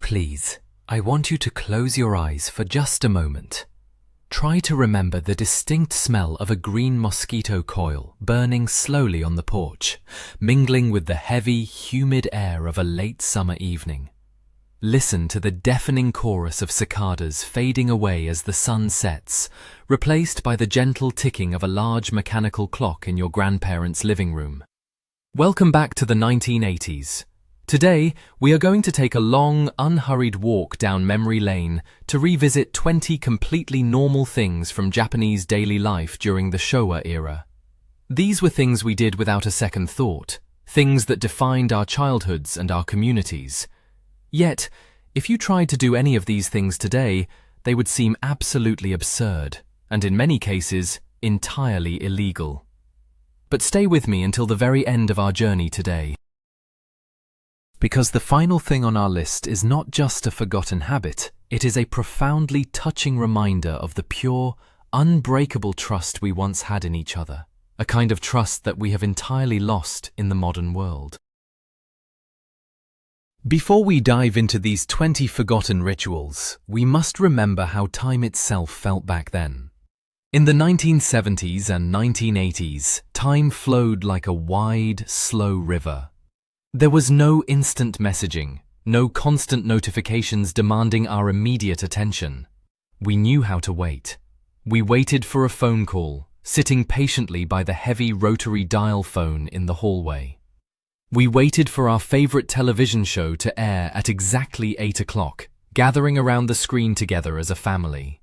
Please, I want you to close your eyes for just a moment. Try to remember the distinct smell of a green mosquito coil burning slowly on the porch, mingling with the heavy, humid air of a late summer evening. Listen to the deafening chorus of cicadas fading away as the sun sets, replaced by the gentle ticking of a large mechanical clock in your grandparents' living room. Welcome back to the 1980s. Today, we are going to take a long, unhurried walk down memory lane to revisit 20 completely normal things from Japanese daily life during the Showa era. These were things we did without a second thought, things that defined our childhoods and our communities. Yet, if you tried to do any of these things today, they would seem absolutely absurd, and in many cases, entirely illegal. But stay with me until the very end of our journey today. Because the final thing on our list is not just a forgotten habit, it is a profoundly touching reminder of the pure, unbreakable trust we once had in each other, a kind of trust that we have entirely lost in the modern world. Before we dive into these 20 forgotten rituals, we must remember how time itself felt back then. In the 1970s and 1980s, time flowed like a wide, slow river. There was no instant messaging, no constant notifications demanding our immediate attention. We knew how to wait. We waited for a phone call, sitting patiently by the heavy rotary dial phone in the hallway. We waited for our favorite television show to air at exactly 8 o'clock, gathering around the screen together as a family.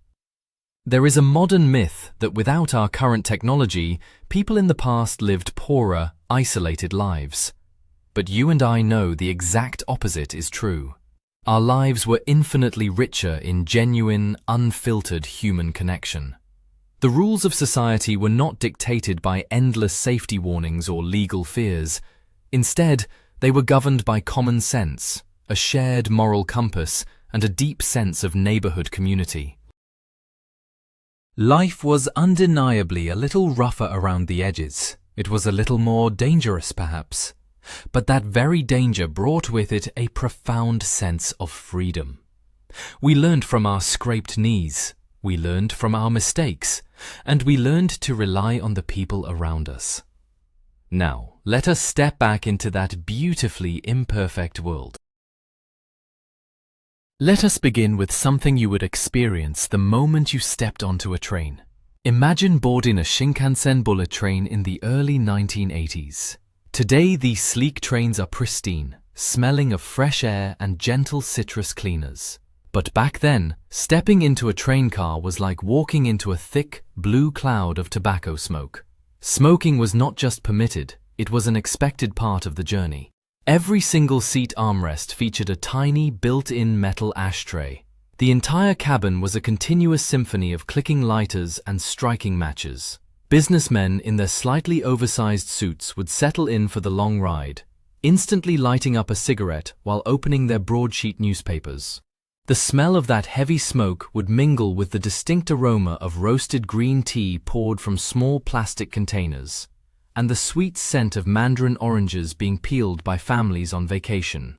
There is a modern myth that without our current technology, people in the past lived poorer, isolated lives. But you and I know the exact opposite is true. Our lives were infinitely richer in genuine, unfiltered human connection. The rules of society were not dictated by endless safety warnings or legal fears. Instead, they were governed by common sense, a shared moral compass, and a deep sense of neighborhood community. Life was undeniably a little rougher around the edges. It was a little more dangerous, perhaps. But that very danger brought with it a profound sense of freedom. We learned from our scraped knees, we learned from our mistakes, and we learned to rely on the people around us. Now, let us step back into that beautifully imperfect world. Let us begin with something you would experience the moment you stepped onto a train. Imagine boarding a Shinkansen bullet train in the early 1980s. Today, these sleek trains are pristine, smelling of fresh air and gentle citrus cleaners. But back then, stepping into a train car was like walking into a thick, blue cloud of tobacco smoke. Smoking was not just permitted, it was an expected part of the journey. Every single seat armrest featured a tiny, built-in metal ashtray. The entire cabin was a continuous symphony of clicking lighters and striking matches. Businessmen in their slightly oversized suits would settle in for the long ride, instantly lighting up a cigarette while opening their broadsheet newspapers. The smell of that heavy smoke would mingle with the distinct aroma of roasted green tea poured from small plastic containers, and the sweet scent of mandarin oranges being peeled by families on vacation.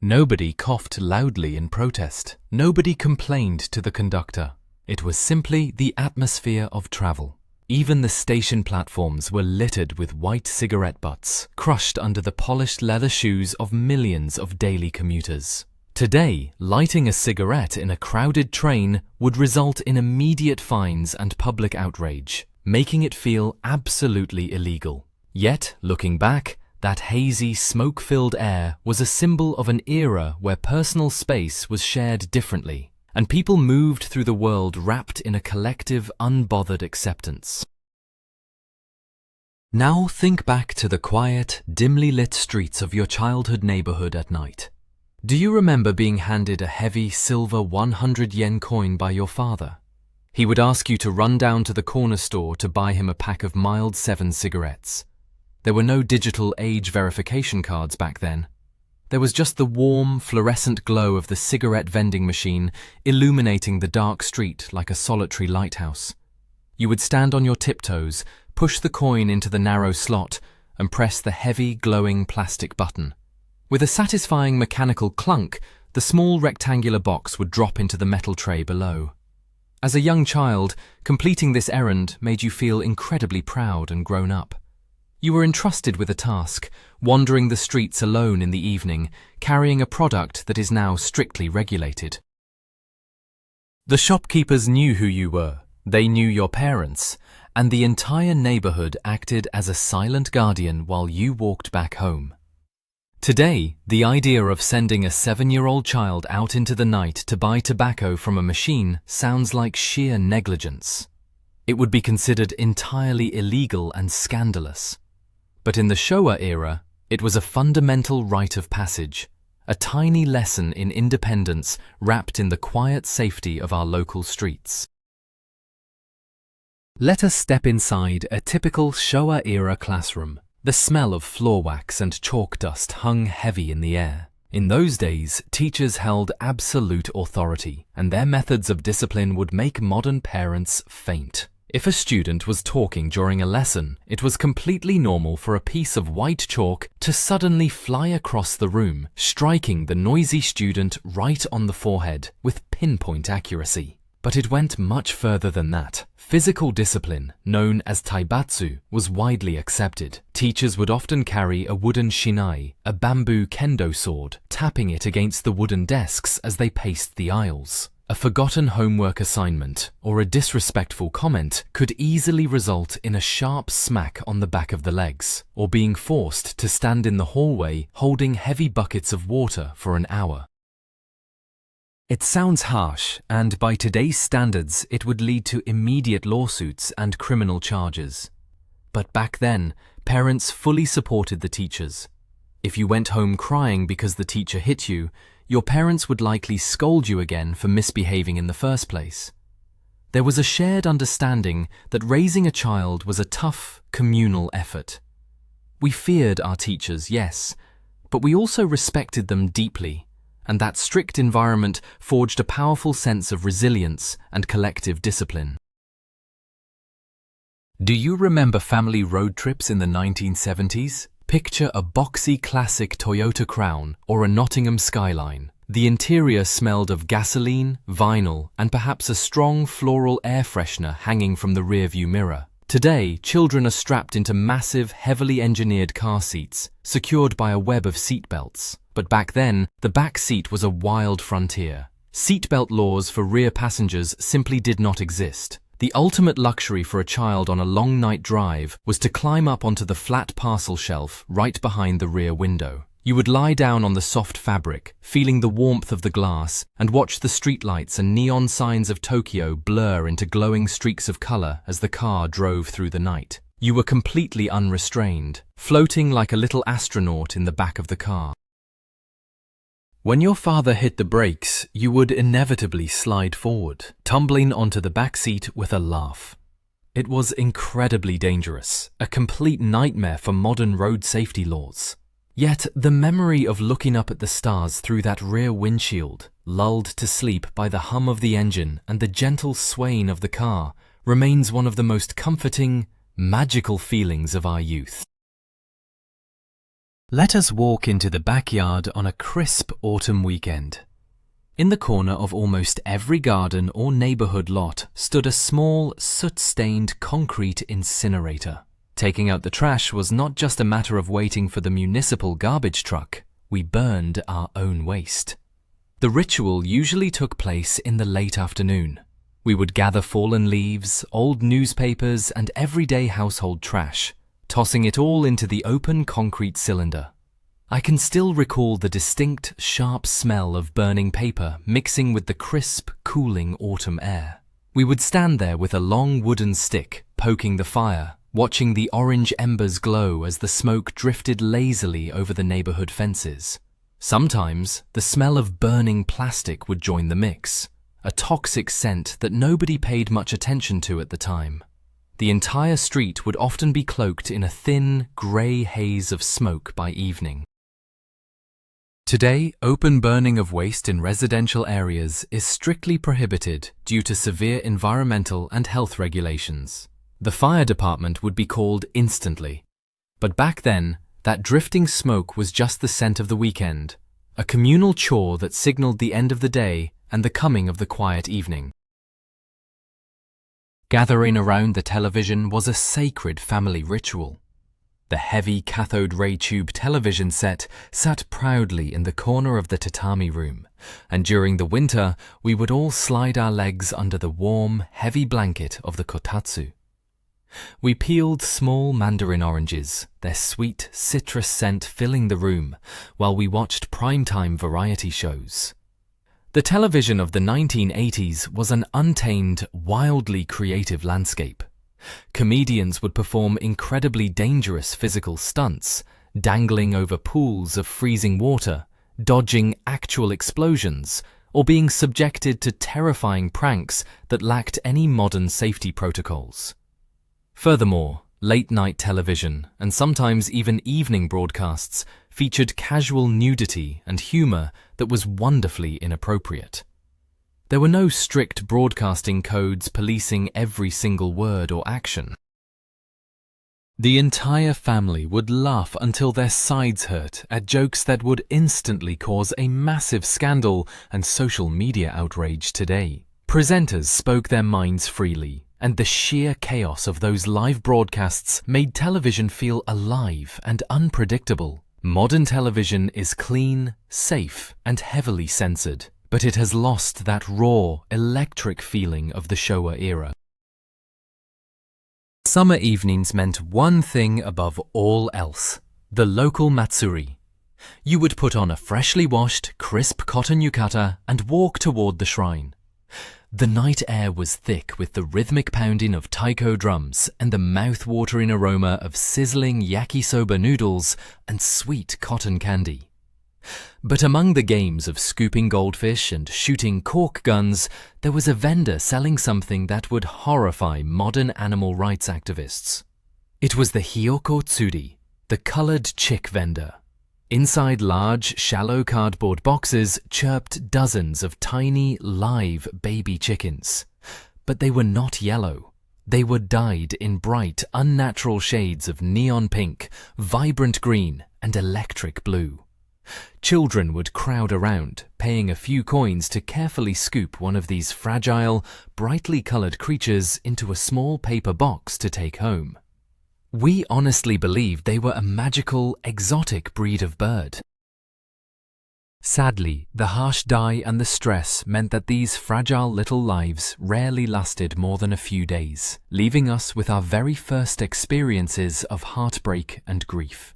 Nobody coughed loudly in protest. Nobody complained to the conductor. It was simply the atmosphere of travel. Even the station platforms were littered with white cigarette butts, crushed under the polished leather shoes of millions of daily commuters. Today, lighting a cigarette in a crowded train would result in immediate fines and public outrage, making it feel absolutely illegal. Yet, looking back, that hazy, smoke-filled air was a symbol of an era where personal space was shared differently, and people moved through the world wrapped in a collective, unbothered acceptance. Now think back to the quiet, dimly lit streets of your childhood neighborhood at night. Do you remember being handed a heavy silver 100 yen coin by your father? He would ask you to run down to the corner store to buy him a pack of mild 7 cigarettes. There were no digital age verification cards back then. There was just the warm, fluorescent glow of the cigarette vending machine illuminating the dark street like a solitary lighthouse. You would stand on your tiptoes, push the coin into the narrow slot, and press the heavy, glowing plastic button. With a satisfying mechanical clunk, the small rectangular box would drop into the metal tray below. As a young child, completing this errand made you feel incredibly proud and grown up. You were entrusted with a task, wandering the streets alone in the evening, carrying a product that is now strictly regulated. The shopkeepers knew who you were, they knew your parents, and the entire neighborhood acted as a silent guardian while you walked back home. Today, the idea of sending a 7-year-old child out into the night to buy tobacco from a machine sounds like sheer negligence. It would be considered entirely illegal and scandalous. But in the Showa era, it was a fundamental rite of passage, a tiny lesson in independence wrapped in the quiet safety of our local streets. Let us step inside a typical Showa-era classroom. The smell of floor wax and chalk dust hung heavy in the air. In those days, teachers held absolute authority, and their methods of discipline would make modern parents faint. If a student was talking during a lesson, it was completely normal for a piece of white chalk to suddenly fly across the room, striking the noisy student right on the forehead with pinpoint accuracy. But it went much further than that. Physical discipline, known as taibatsu, was widely accepted. Teachers would often carry a wooden shinai, a bamboo kendo sword, tapping it against the wooden desks as they paced the aisles. A forgotten homework assignment or a disrespectful comment could easily result in a sharp smack on the back of the legs, or being forced to stand in the hallway holding heavy buckets of water for an hour. It sounds harsh, and by today's standards, it would lead to immediate lawsuits and criminal charges. But back then, parents fully supported the teachers. If you went home crying because the teacher hit you, your parents would likely scold you again for misbehaving in the first place. There was a shared understanding that raising a child was a tough, communal effort. We feared our teachers, yes, but we also respected them deeply, and that strict environment forged a powerful sense of resilience and collective discipline. Do you remember family road trips in the 1970s? Picture a boxy classic Toyota Crown or a Nottingham skyline. The interior smelled of gasoline, vinyl, and perhaps a strong floral air freshener hanging from the rearview mirror. Today, children are strapped into massive, heavily engineered car seats, secured by a web of seatbelts. But back then, the back seat was a wild frontier. Seatbelt laws for rear passengers simply did not exist. The ultimate luxury for a child on a long night drive was to climb up onto the flat parcel shelf right behind the rear window. You would lie down on the soft fabric, feeling the warmth of the glass, and watch the streetlights and neon signs of Tokyo blur into glowing streaks of color as the car drove through the night. You were completely unrestrained, floating like a little astronaut in the back of the car. When your father hit the brakes, you would inevitably slide forward, tumbling onto the back seat with a laugh. It was incredibly dangerous, a complete nightmare for modern road safety laws. Yet the memory of looking up at the stars through that rear windshield, lulled to sleep by the hum of the engine and the gentle swaying of the car, remains one of the most comforting, magical feelings of our youth. Let us walk into the backyard on a crisp autumn weekend. In the corner of almost every garden or neighborhood lot stood a small, soot-stained concrete incinerator. Taking out the trash was not just a matter of waiting for the municipal garbage truck. We burned our own waste. The ritual usually took place in the late afternoon. We would gather fallen leaves, old newspapers, and everyday household trash, tossing it all into the open concrete cylinder. I can still recall the distinct, sharp smell of burning paper mixing with the crisp, cooling autumn air. We would stand there with a long wooden stick, poking the fire, watching the orange embers glow as the smoke drifted lazily over the neighborhood fences. Sometimes, the smell of burning plastic would join the mix, a toxic scent that nobody paid much attention to at the time. The entire street would often be cloaked in a thin, grey haze of smoke by evening. Today, open burning of waste in residential areas is strictly prohibited due to severe environmental and health regulations. The fire department would be called instantly. But back then, That drifting smoke was just the scent of the weekend, a communal chore that signaled the end of the day and the coming of the quiet evening. Gathering around the television was a sacred family ritual. The heavy cathode ray tube television set sat proudly in the corner of the tatami room, and during the winter we would all slide our legs under the warm, heavy blanket of the kotatsu. We peeled small mandarin oranges, their sweet citrus scent filling the room, while we watched primetime variety shows. The television of the 1980s was an untamed, wildly creative landscape. Comedians would perform incredibly dangerous physical stunts, dangling over pools of freezing water, dodging actual explosions, or being subjected to terrifying pranks that lacked any modern safety protocols. Furthermore, late-night television, and sometimes even evening broadcasts, featured casual nudity and humor that was wonderfully inappropriate. There were no strict broadcasting codes policing every single word or action. The entire family would laugh until their sides hurt at jokes that would instantly cause a massive scandal and social media outrage today. Presenters spoke their minds freely, and the sheer chaos of those live broadcasts made television feel alive and unpredictable. Modern television is clean, safe, and heavily censored, but it has lost that raw, electric feeling of the Showa era. Summer evenings meant one thing above all else: the local matsuri. You would put on a freshly washed, crisp cotton yukata and walk toward the shrine. The night air was thick with the rhythmic pounding of taiko drums and the mouth-watering aroma of sizzling yakisoba noodles and sweet cotton candy. But among the games of scooping goldfish and shooting cork guns, there was a vendor selling something that would horrify modern animal rights activists. It was the Hiyoko Tsuri, the colored chick vendor. Inside large, shallow cardboard boxes chirped dozens of tiny, live baby chickens. But they were not yellow. They were dyed in bright, unnatural shades of neon pink, vibrant green, and electric blue. Children would crowd around, paying a few coins to carefully scoop one of these fragile, brightly colored creatures into a small paper box to take home. We honestly believed they were a magical, exotic breed of bird. Sadly, the harsh dye and the stress meant that these fragile little lives rarely lasted more than a few days, leaving us with our very first experiences of heartbreak and grief.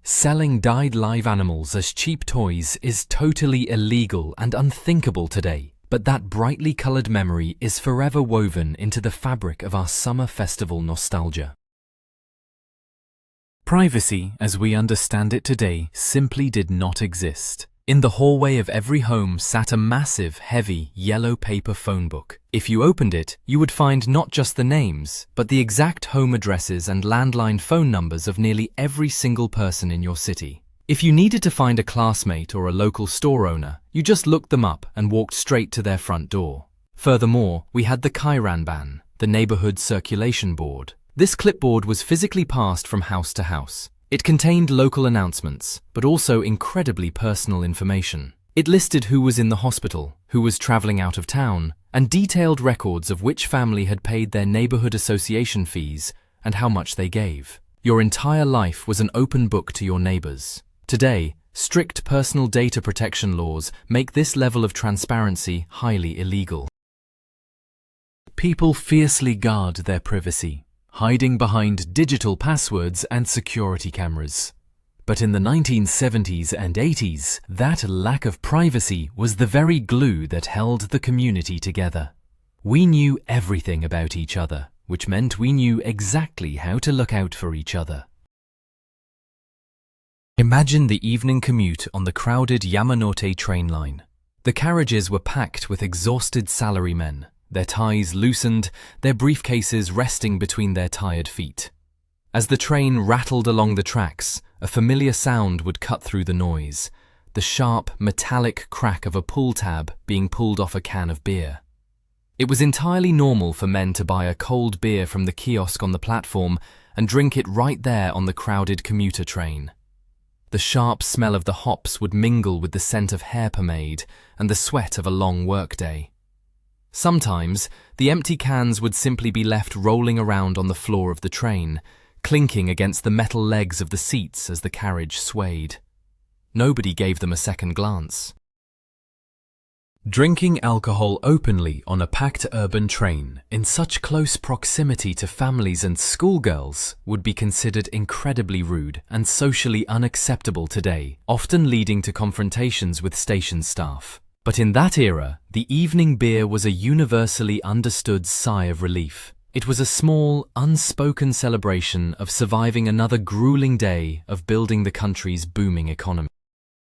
Selling dyed live animals as cheap toys is totally illegal and unthinkable today, but that brightly colored memory is forever woven into the fabric of our summer festival nostalgia. Privacy, as we understand it today, simply did not exist. In the hallway of every home sat a massive, heavy, yellow paper phone book. If you opened it, you would find not just the names, but the exact home addresses and landline phone numbers of nearly every single person in your city. If you needed to find a classmate or a local store owner, you just looked them up and walked straight to their front door. Furthermore, we had the Kairanban, the neighborhood circulation board. This clipboard was physically passed from house to house. It contained local announcements, but also incredibly personal information. It listed who was in the hospital, who was traveling out of town, and detailed records of which family had paid their neighborhood association fees and how much they gave. Your entire life was an open book to your neighbors. Today, strict personal data protection laws make this level of transparency highly illegal. People fiercely guard their privacy, hiding behind digital passwords and security cameras. But in the 1970s and 80s, that lack of privacy was the very glue that held the community together. We knew everything about each other, which meant we knew exactly how to look out for each other. Imagine the evening commute on the crowded Yamanote train line. The carriages were packed with exhausted salarymen, their ties loosened, their briefcases resting between their tired feet. As the train rattled along the tracks, a familiar sound would cut through the noise, the sharp, metallic crack of a pull tab being pulled off a can of beer. It was entirely normal for men to buy a cold beer from the kiosk on the platform and drink it right there on the crowded commuter train. The sharp smell of the hops would mingle with the scent of hair pomade and the sweat of a long workday. Sometimes, the empty cans would simply be left rolling around on the floor of the train, clinking against the metal legs of the seats as the carriage swayed. Nobody gave them a second glance. Drinking alcohol openly on a packed urban train in such close proximity to families and schoolgirls would be considered incredibly rude and socially unacceptable today, often leading to confrontations with station staff. But in that era, the evening beer was a universally understood sigh of relief. It was a small, unspoken celebration of surviving another grueling day of building the country's booming economy.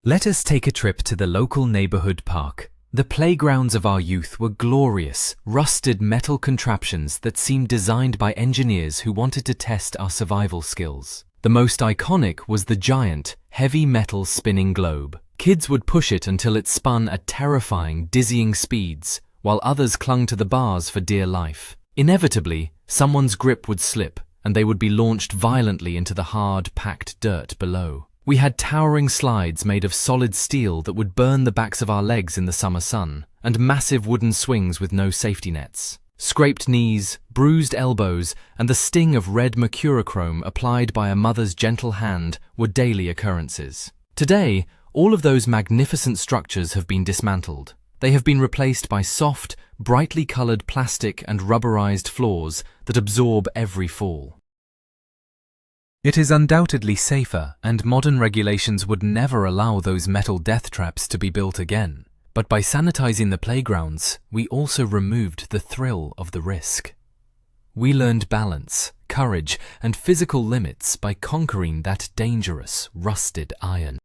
Let us take a trip to the local neighborhood park. The playgrounds of our youth were glorious, rusted metal contraptions that seemed designed by engineers who wanted to test our survival skills. The most iconic was the giant, heavy metal spinning globe. Kids would push it until it spun at terrifying, dizzying speeds, while others clung to the bars for dear life. Inevitably, someone's grip would slip, and they would be launched violently into the hard, packed dirt below. We had towering slides made of solid steel that would burn the backs of our legs in the summer sun, and massive wooden swings with no safety nets. Scraped knees, bruised elbows, and the sting of red mercurochrome applied by a mother's gentle hand were daily occurrences. Today, all of those magnificent structures have been dismantled. They have been replaced by soft, brightly colored plastic and rubberized floors that absorb every fall. It is undoubtedly safer, and modern regulations would never allow those metal death traps to be built again. But by sanitizing the playgrounds, we also removed the thrill of the risk. We learned balance, courage, and physical limits by conquering that dangerous, rusted iron.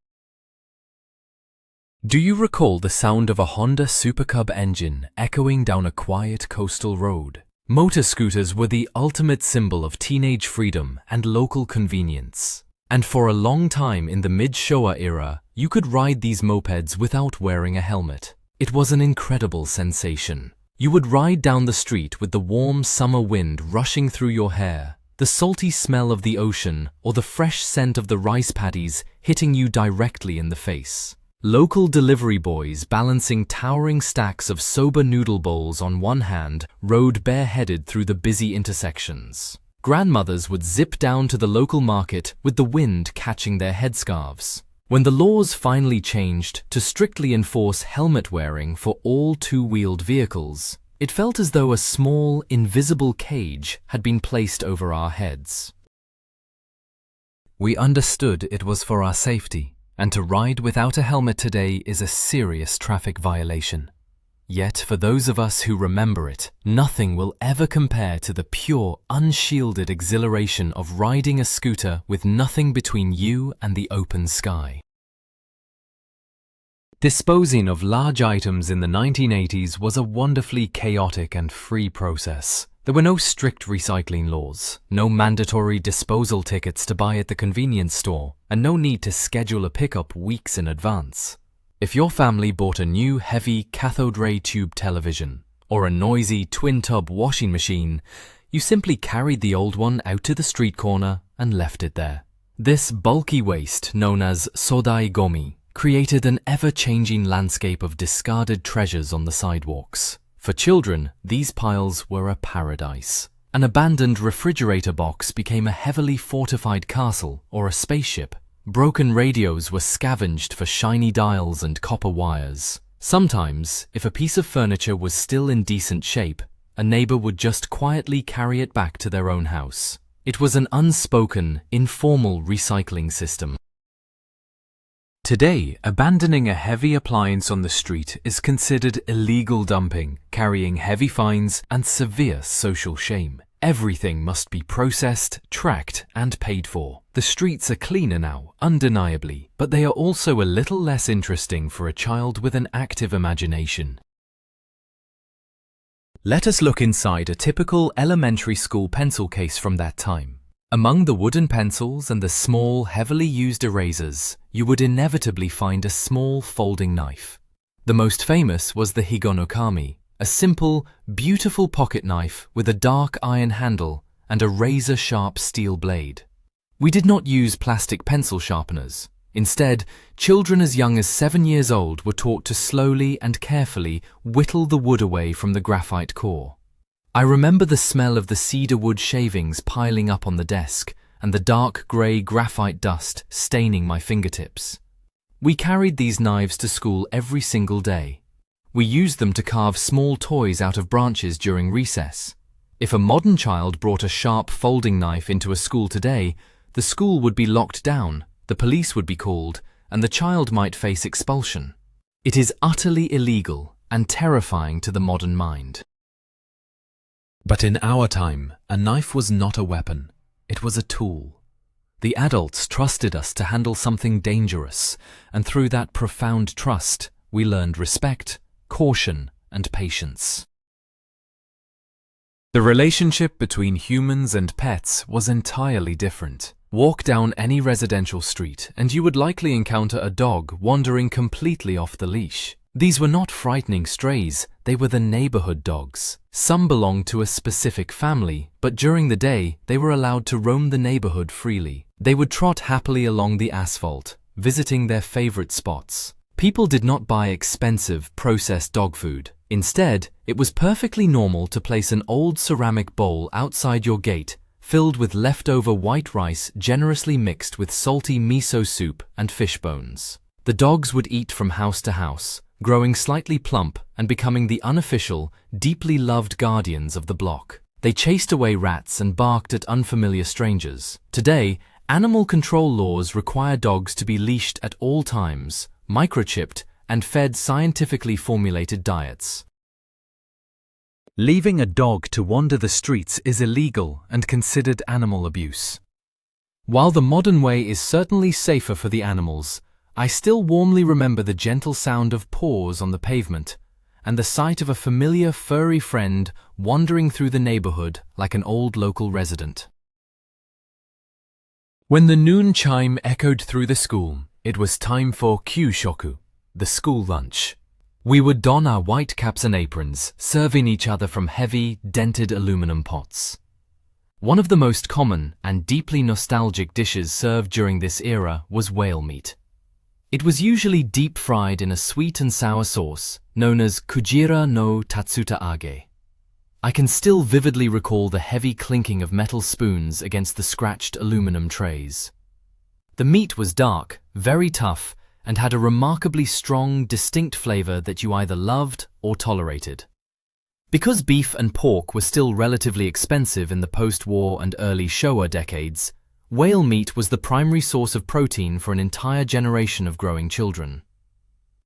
Do you recall the sound of a Honda Super Cub engine echoing down a quiet coastal road? Motor scooters were the ultimate symbol of teenage freedom and local convenience. And for a long time in the mid-Showa era, you could ride these mopeds without wearing a helmet. It was an incredible sensation. You would ride down the street with the warm summer wind rushing through your hair, the salty smell of the ocean, or the fresh scent of the rice paddies hitting you directly in the face. Local delivery boys balancing towering stacks of soba noodle bowls on one hand rode bareheaded through the busy intersections. Grandmothers would zip down to the local market with the wind catching their headscarves. When the laws finally changed to strictly enforce helmet wearing for all two-wheeled vehicles, it felt as though a small, invisible cage had been placed over our heads. We understood it was for our safety, and to ride without a helmet today is a serious traffic violation. Yet for those of us who remember it, nothing will ever compare to the pure, unshielded exhilaration of riding a scooter with nothing between you and the open sky. Disposing of large items in the 1980s was a wonderfully chaotic and free process. There were no strict recycling laws, no mandatory disposal tickets to buy at the convenience store, and no need to schedule a pickup weeks in advance. If your family bought a new heavy cathode ray tube television or a noisy twin-tub washing machine, you simply carried the old one out to the street corner and left it there. This bulky waste, known as sodai gomi, created an ever-changing landscape of discarded treasures on the sidewalks. For children, these piles were a paradise. An abandoned refrigerator box became a heavily fortified castle or a spaceship. Broken radios were scavenged for shiny dials and copper wires. Sometimes, if a piece of furniture was still in decent shape, a neighbor would just quietly carry it back to their own house. It was an unspoken, informal recycling system. Today, abandoning a heavy appliance on the street is considered illegal dumping, carrying heavy fines and severe social shame. Everything must be processed, tracked, and paid for. The streets are cleaner now, undeniably, but they are also a little less interesting for a child with an active imagination. Let us look inside a typical elementary school pencil case from that time. Among the wooden pencils and the small, heavily used erasers, you would inevitably find a small folding knife. The most famous was the higonokami, a simple, beautiful pocket knife with a dark iron handle and a razor-sharp steel blade. We did not use plastic pencil sharpeners. Instead, children as young as 7 years old were taught to slowly and carefully whittle the wood away from the graphite core. I remember the smell of the cedar wood shavings piling up on the desk and the dark grey graphite dust staining my fingertips. We carried these knives to school every single day. We used them to carve small toys out of branches during recess. If a modern child brought a sharp folding knife into a school today, the school would be locked down, the police would be called, and the child might face expulsion. It is utterly illegal and terrifying to the modern mind. But in our time, a knife was not a weapon. It was a tool. The adults trusted us to handle something dangerous, and through that profound trust, we learned respect, caution, and patience. The relationship between humans and pets was entirely different. Walk down any residential street and you would likely encounter a dog wandering completely off the leash. These were not frightening strays, they were the neighborhood dogs. Some belonged to a specific family, but during the day they were allowed to roam the neighborhood freely. They would trot happily along the asphalt, visiting their favorite spots. People did not buy expensive, processed dog food. Instead, it was perfectly normal to place an old ceramic bowl outside your gate, filled with leftover white rice generously mixed with salty miso soup and fish bones. The dogs would eat from house to house, growing slightly plump and becoming the unofficial, deeply loved guardians of the block. They chased away rats and barked at unfamiliar strangers. Today, animal control laws require dogs to be leashed at all times, microchipped, and fed scientifically formulated diets. Leaving a dog to wander the streets is illegal and considered animal abuse. While the modern way is certainly safer for the animals, I still warmly remember the gentle sound of paws on the pavement and the sight of a familiar furry friend wandering through the neighborhood like an old local resident. When the noon chime echoed through the school, it was time for kyushoku, the school lunch. We would don our white caps and aprons, serving each other from heavy, dented aluminum pots. One of the most common and deeply nostalgic dishes served during this era was whale meat. It was usually deep-fried in a sweet and sour sauce, known as kujira no tatsuta age. I can still vividly recall the heavy clinking of metal spoons against the scratched aluminum trays. The meat was dark, very tough, and had a remarkably strong, distinct flavor that you either loved or tolerated. Because beef and pork were still relatively expensive in the post-war and early Showa decades, whale meat was the primary source of protein for an entire generation of growing children.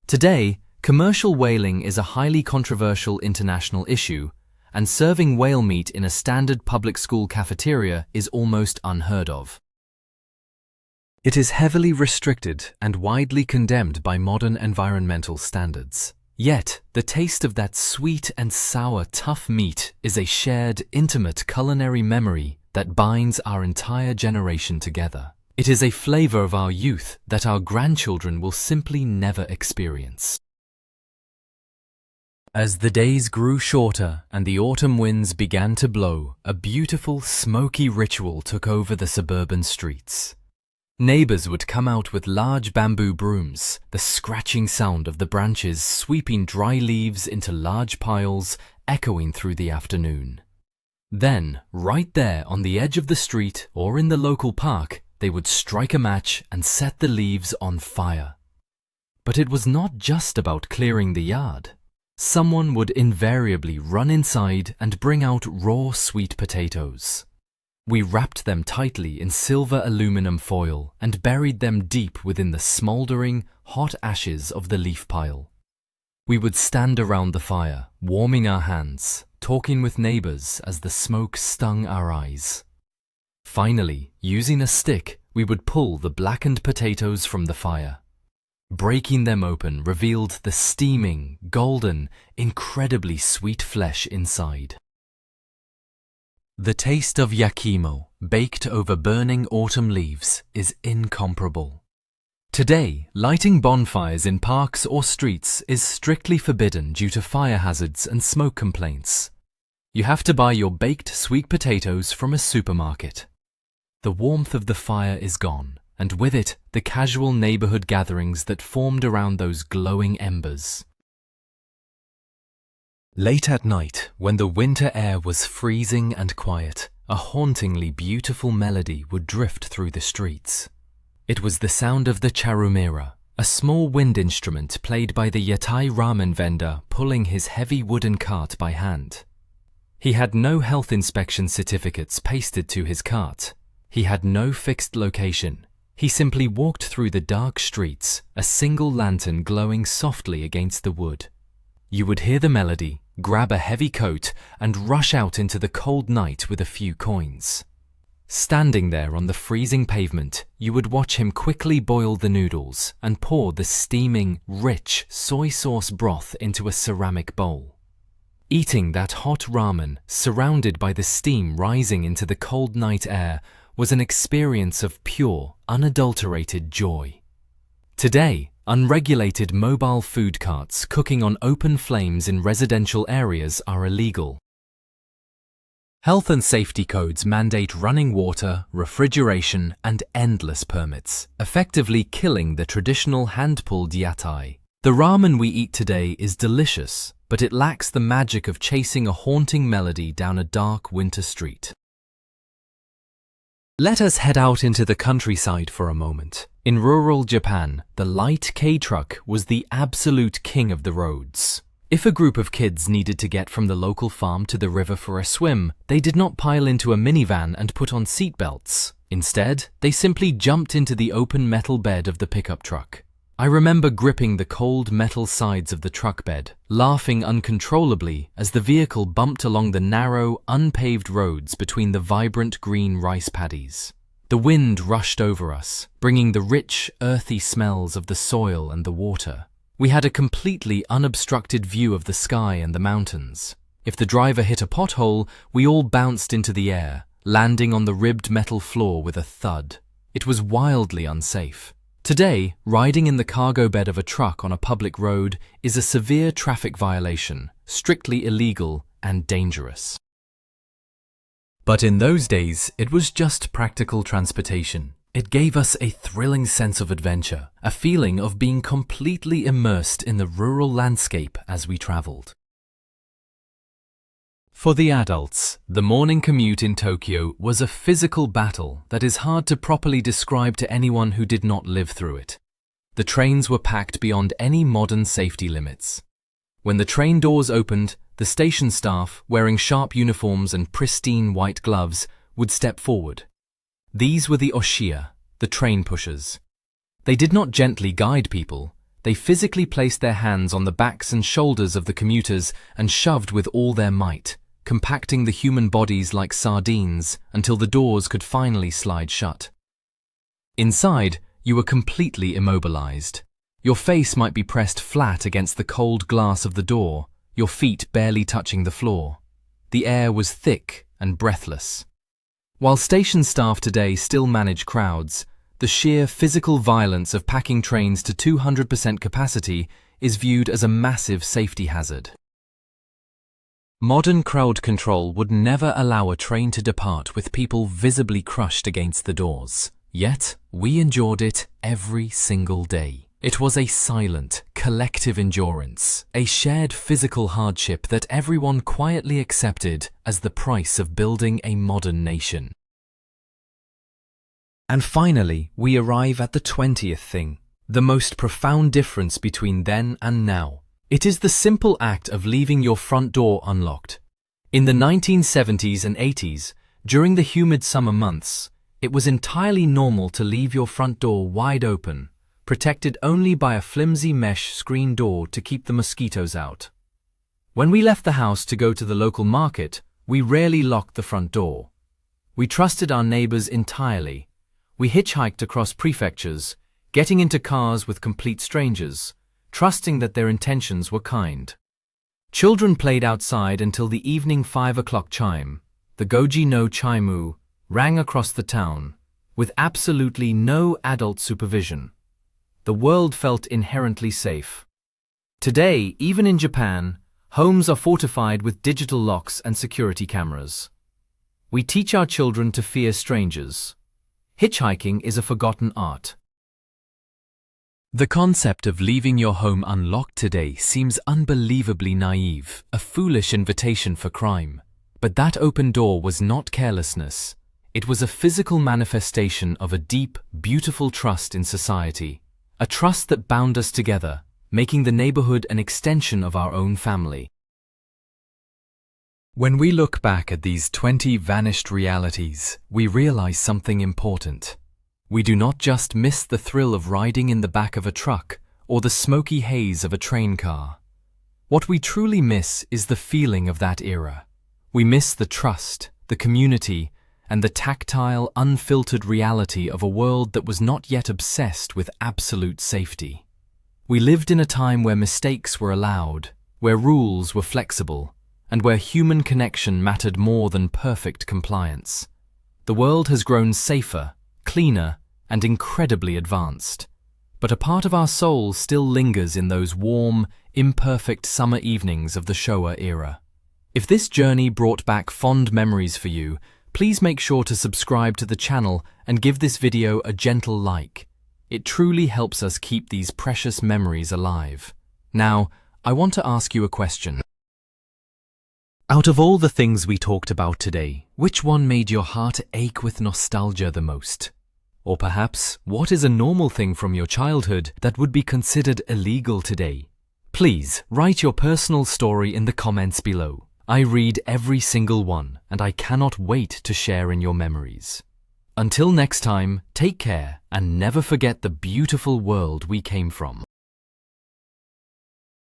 Today, commercial whaling is a highly controversial international issue, and serving whale meat in a standard public school cafeteria is almost unheard of. It is heavily restricted and widely condemned by modern environmental standards. Yet, the taste of that sweet and sour tough meat is a shared, intimate culinary memory that binds our entire generation together. It is a flavor of our youth that our grandchildren will simply never experience. As the days grew shorter and the autumn winds began to blow, a beautiful, smoky ritual took over the suburban streets. Neighbors would come out with large bamboo brooms, the scratching sound of the branches sweeping dry leaves into large piles, echoing through the afternoon. Then, right there on the edge of the street or in the local park, they would strike a match and set the leaves on fire. But it was not just about clearing the yard. Someone would invariably run inside and bring out raw sweet potatoes. We wrapped them tightly in silver aluminum foil and buried them deep within the smoldering, hot ashes of the leaf pile. We would stand around the fire, warming our hands, talking with neighbors as the smoke stung our eyes. Finally, using a stick, we would pull the blackened potatoes from the fire. Breaking them open revealed the steaming, golden, incredibly sweet flesh inside. The taste of yakimo, baked over burning autumn leaves, is incomparable. Today, lighting bonfires in parks or streets is strictly forbidden due to fire hazards and smoke complaints. You have to buy your baked sweet potatoes from a supermarket. The warmth of the fire is gone, and with it, the casual neighborhood gatherings that formed around those glowing embers. Late at night, when the winter air was freezing and quiet, a hauntingly beautiful melody would drift through the streets. It was the sound of the charumera, a small wind instrument played by the yatai ramen vendor pulling his heavy wooden cart by hand. He had no health inspection certificates pasted to his cart. He had no fixed location. He simply walked through the dark streets, a single lantern glowing softly against the wood. You would hear the melody, grab a heavy coat, and rush out into the cold night with a few coins. Standing there on the freezing pavement, you would watch him quickly boil the noodles and pour the steaming, rich soy sauce broth into a ceramic bowl. Eating that hot ramen, surrounded by the steam rising into the cold night air, was an experience of pure, unadulterated joy. Today, unregulated mobile food carts cooking on open flames in residential areas are illegal. Health and safety codes mandate running water, refrigeration, and endless permits, effectively killing the traditional hand-pulled yatai. The ramen we eat today is delicious, but it lacks the magic of chasing a haunting melody down a dark winter street. Let us head out into the countryside for a moment. In rural Japan, the light K-truck was the absolute king of the roads. If a group of kids needed to get from the local farm to the river for a swim, they did not pile into a minivan and put on seatbelts. Instead, they simply jumped into the open metal bed of the pickup truck. I remember gripping the cold metal sides of the truck bed, laughing uncontrollably as the vehicle bumped along the narrow, unpaved roads between the vibrant green rice paddies. The wind rushed over us, bringing the rich, earthy smells of the soil and the water. We had a completely unobstructed view of the sky and the mountains. If the driver hit a pothole, we all bounced into the air, landing on the ribbed metal floor with a thud. It was wildly unsafe. Today, riding in the cargo bed of a truck on a public road is a severe traffic violation, strictly illegal and dangerous. But in those days, it was just practical transportation. It gave us a thrilling sense of adventure, a feeling of being completely immersed in the rural landscape as we traveled. For the adults, the morning commute in Tokyo was a physical battle that is hard to properly describe to anyone who did not live through it. The trains were packed beyond any modern safety limits. When the train doors opened, the station staff, wearing sharp uniforms and pristine white gloves, would step forward. These were the oshiya, the train pushers. They did not gently guide people. They physically placed their hands on the backs and shoulders of the commuters and shoved with all their might, compacting the human bodies like sardines until the doors could finally slide shut. Inside, you were completely immobilized. Your face might be pressed flat against the cold glass of the door, your feet barely touching the floor. The air was thick and breathless. While station staff today still manage crowds, the sheer physical violence of packing trains to 200% capacity is viewed as a massive safety hazard. Modern crowd control would never allow a train to depart with people visibly crushed against the doors. Yet, we endured it every single day. It was a silent, collective endurance, a shared physical hardship that everyone quietly accepted as the price of building a modern nation. And finally, we arrive at the 20th thing, the most profound difference between then and now. It is the simple act of leaving your front door unlocked. In the 1970s and 80s, during the humid summer months, it was entirely normal to leave your front door wide open, protected only by a flimsy mesh screen door to keep the mosquitoes out. When we left the house to go to the local market, we rarely locked the front door. We trusted our neighbors entirely. We hitchhiked across prefectures, getting into cars with complete strangers, trusting that their intentions were kind. Children played outside until the evening 5 o'clock chime, the goji no chime, rang across the town, with absolutely no adult supervision. The world felt inherently safe. Today, even in Japan, Homes are fortified with digital locks and security cameras. We teach our children to fear strangers. Hitchhiking is a forgotten art. The concept of leaving your home unlocked today seems unbelievably naive, a foolish invitation for crime. But that open door was not carelessness. It was a physical manifestation of a deep, beautiful trust in society. A trust that bound us together, making the neighborhood an extension of our own family. When we look back at these 20 vanished realities, we realize something important. We do not just miss the thrill of riding in the back of a truck or the smoky haze of a train car. What we truly miss is the feeling of that era. We miss the trust, the community, and the tactile, unfiltered reality of a world that was not yet obsessed with absolute safety. We lived in a time where mistakes were allowed, where rules were flexible, and where human connection mattered more than perfect compliance. The world has grown safer, cleaner, and incredibly advanced. But a part of our soul still lingers in those warm, imperfect summer evenings of the Showa era. If this journey brought back fond memories for you, please make sure to subscribe to the channel and give this video a gentle like. It truly helps us keep these precious memories alive. Now, I want to ask you a question. Out of all the things we talked about today, which one made your heart ache with nostalgia the most? Or perhaps, what is a normal thing from your childhood that would be considered illegal today? Please, write your personal story in the comments below. I read every single one, and I cannot wait to share in your memories. Until next time, take care and never forget the beautiful world we came from.